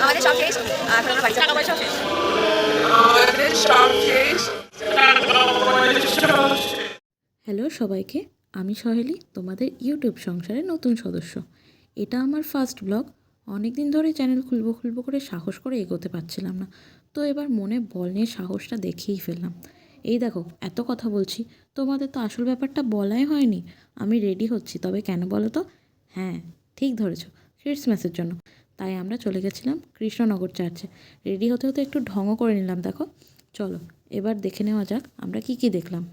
আমাদের সব শেষ, এখন আমরা বাড়ি যাবো। টাকা পয়সা শেষ। হ্যালো সবাইকে, আমি সহেলি, তোমাদের ইউটিউব সংসারের নতুন সদস্য। এটা আমার ফার্স্ট ব্লগ। অনেক দিন ধরে চ্যানেল খুলবো করে সাহস করে এগোতে পারছিলাম না, তো এবার মনে বল নিয়ে সাহসটা দেখেই ফেললাম। এই দেখো, এত কথা বলছি, তোমাদের তো আসল ব্যাপারটা বলাই হয়নি। আমি রেডি হচ্ছি, তবে কেন বলো তো? হ্যাঁ, ঠিক ধরেছ, ক্রিসমাসের জন্য। তাই আমরা চলে গেছিলাম কৃষ্ণনগর চার্চে। রেডি হতে হতে একটু ঢঙও করে নিলাম। দেখো, চলো এবার দেখে নেওয়া যাক আমরা কি দেখলাম।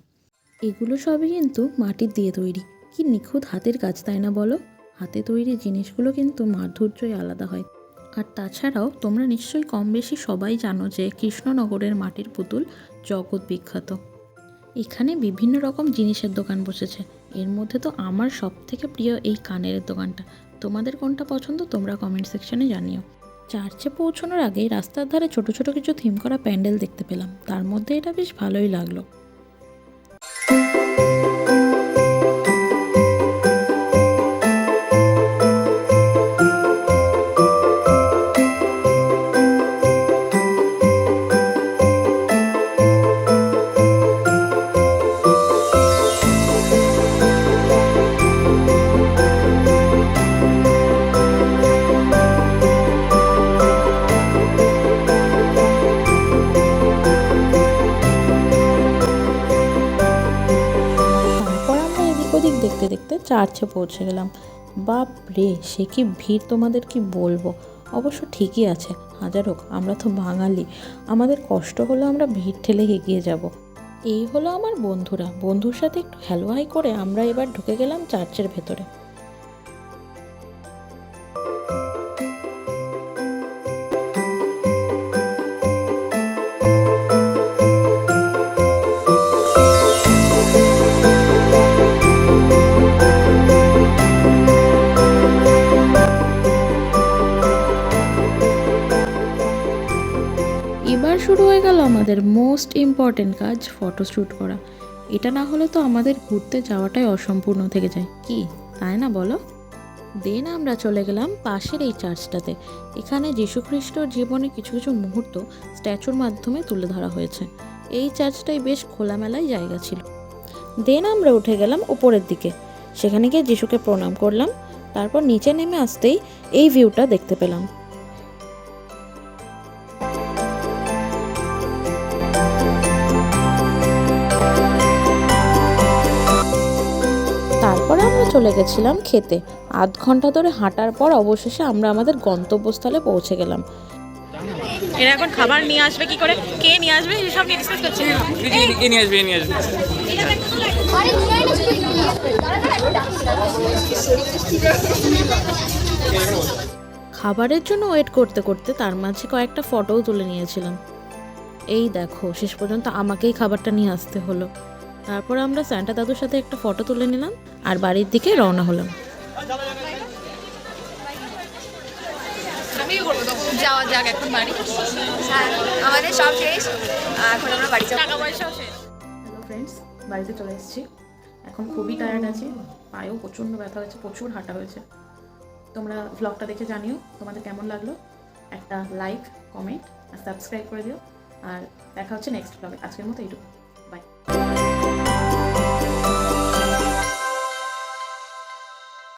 এগুলো সবই কিন্তু মাটির দিয়ে তৈরি। কি নিখুঁত হাতের কাজ, তাই না বলো? হাতে তৈরি জিনিসগুলো কিন্তু মাধুর্যই আলাদা হয়। আর তাছাড়াও তোমরা নিশ্চয়ই কম বেশি সবাই জানো যে কৃষ্ণনগরের মাটির পুতুল জগৎ বিখ্যাত। এখানে বিভিন্ন রকম জিনিসের দোকান বসেছে। এর মধ্যে তো আমার সব থেকে প্রিয় এই কানের দোকানটা। তোমাদের কোনটা পছন্দ তোমরা কমেন্ট সেকশনে জানিও। চার্চে পৌঁছানোর আগে রাস্তার ধারে ছোট ছোট কিছু থিম করা প্যান্ডেল দেখতে পেলাম। তার মধ্যে এটা বেশ ভালোই লাগলো। ওদিক দেখতে দেখতে চার্চে পৌঁছে গেলাম। বাপ রে, সে কি ভিড়, তোমাদের কি বলবো। অবশ্য ঠিকই আছে, হাজার হোক আমরা তো বাঙালি, আমাদের কষ্ট হলো আমরা ভিড় ঠেলে এগিয়ে যাব। এই হলো আমার বন্ধুরা। বন্ধুর সাথে একটু হ্যালো হাই করে আমরা এবার ঢুকে গেলাম চার্চের ভেতরে। এবার শুরু হয়ে গেল আমাদের মোস্ট ইম্পর্টেন্ট কাজ, ফটোশ্যুট করা। এটা না হলে তো আমাদের ঘুরতে যাওয়াটাই অসম্পূর্ণ থেকে যায়, কি তাই না বলো? দেন আমরা চলে গেলাম পাশের এই চার্চটাতে। এখানে যীশুখ্রিস্টর জীবনে কিছু কিছু মুহূর্ত স্ট্যাচুর মাধ্যমে তুলে ধরা হয়েছে। এই চার্চটাই বেশ খোলামেলাই জায়গা ছিল। দেন আমরা উঠে গেলাম উপরের দিকে। সেখানে গিয়ে যিশুকে প্রণাম করলাম। তারপর নিচে নেমে আসতেই এই ভিউটা দেখতে পেলাম। তারপরে আমরা চলে গেছিলাম খেতে। আধ ঘন্টা ধরে হাঁটার পর অবশেষে আমরা আমাদের গন্তব্যস্থলে পৌঁছে গেলাম। এরা এখন খাবার নিয়ে আসবে কি করে, কে নিয়ে আসবে সেসব নিয়ে ডিসকাস করছে। এ নিয়ে আসবে খাবারের জন্য ওয়েট করতে করতে তার মাঝে কয়েকটা ফটোও তুলে নিয়েছিলাম। এই দেখো, শেষ পর্যন্ত আমাকেই খাবারটা নিয়ে আসতে হলো। তারপর আমরা স্যান্টা দাদুর সাথে একটা ফটো তুলে নিলাম আর বাড়ির দিকে রওনা হলাম। যাওয়া যাক এখন বাড়ি। আমাদের সব শেষ, এখন আমরা বাড়ি যাবো। টাকা পয়সাও শেষ। হ্যালো ফ্রেন্ডস, বাড়িতে চলে এসেছি। এখন খুবই টায়ার্ড আছি, পায়েও প্রচণ্ড ব্যথা হয়েছে, প্রচুর হাঁটা হয়েছে। তোমরা ভ্লগটা দেখে জানিও তোমাদের কেমন লাগলো। একটা লাইক, কমেন্ট আর সাবস্ক্রাইব করে দিও। আর দেখা হচ্ছে নেক্সট ভ্লগে। আজকের মতো এইটুকু, বাই।